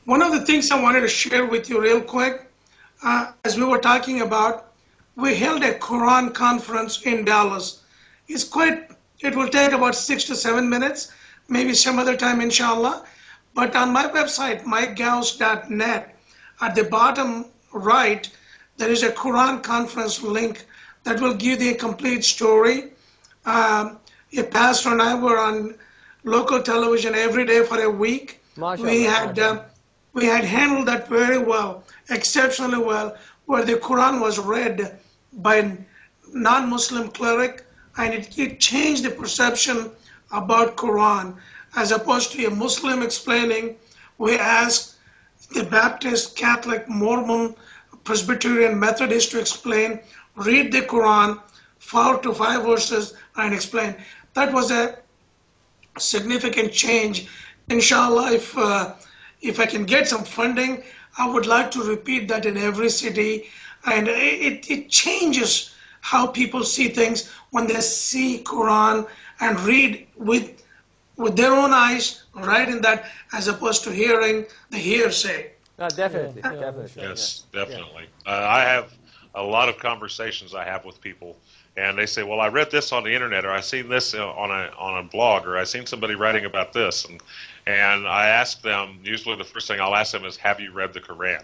One of the things I wanted to share with you real quick, as we were talking about, we held a Quran conference in Dallas. It will take about 6 to 7 minutes, maybe some other time, inshallah. But on my website, mikeghouse.net, at the bottom right, there is a Quran conference link that will give the complete story. A pastor and I were on local television every day for a week. We had handled that very well, exceptionally well, where the Quran was read by a non-Muslim cleric, and it changed the perception about Quran. As opposed to a Muslim explaining, we asked the Baptist, Catholic, Mormon, Presbyterian, Methodist to explain, read the Quran, 4 to 5 verses, and explain. That was a significant change. Inshallah, if I can get some funding, I would like to repeat that in every city. And it changes how people see things when they see Quran and read with their own eyes, right in that, as opposed to hearing the hearsay. Definitely. Yes, definitely. I have a lot of conversations I have with people, and they say, well, I read this on the internet, or I seen this on a blog, or I seen somebody writing about this, and I ask them, usually the first thing I'll ask them is, have you read the Quran?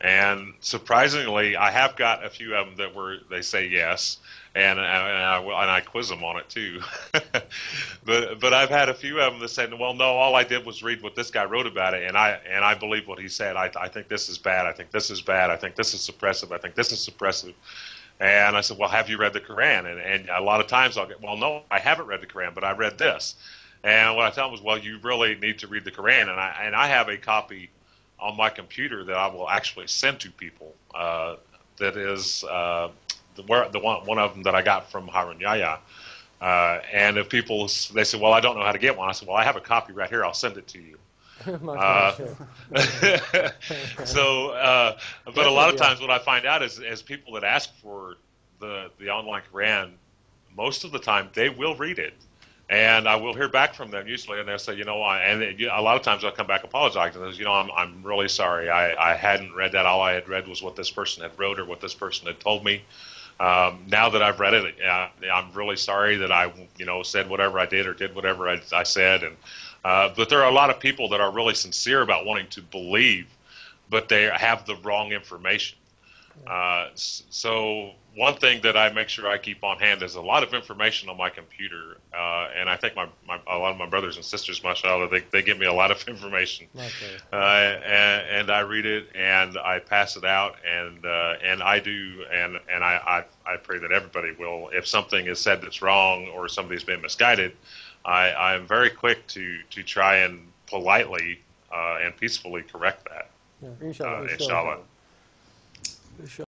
And surprisingly, I have got a few of them they say yes, and I quiz them on it too. but I've had a few of them that said, well, no, all I did was read what this guy wrote about it, and I believe what he said. I think this is bad. I think this is bad. I think this is suppressive. I think this is suppressive. And I said, well, have you read the Quran? And a lot of times I'll get, well, no, I haven't read the Quran, but I read this. And what I tell them is, well, you really need to read the Quran. And I have a copy on my computer that I will actually send to people. That is one of them that I got from Harun Yahya. And if people, they say, well, I don't know how to get one. I said, well, I have a copy right here. I'll send it to you. But a lot of times what I find out is people that ask for the online Quran, most of the time they will read it. And I will hear back from them usually, and they'll say, you know, a lot of times I'll come back apologize, and you know, I'm really sorry. I hadn't read that. All I had read was what this person had wrote or what this person had told me. Now that I've read it, I'm really sorry that I, you know, said whatever I did or did whatever I said. And but there are a lot of people that are really sincere about wanting to believe, but they have the wrong information. So one thing that I make sure I keep on hand is a lot of information on my computer, and I think a lot of my brothers and sisters, mashallah, they give me a lot of information, and I read it and I pass it out, and I do, and I pray that everybody will. If something is said that's wrong or somebody's been misguided, I am very quick to try and politely and peacefully correct that. Inshallah. Inshallah.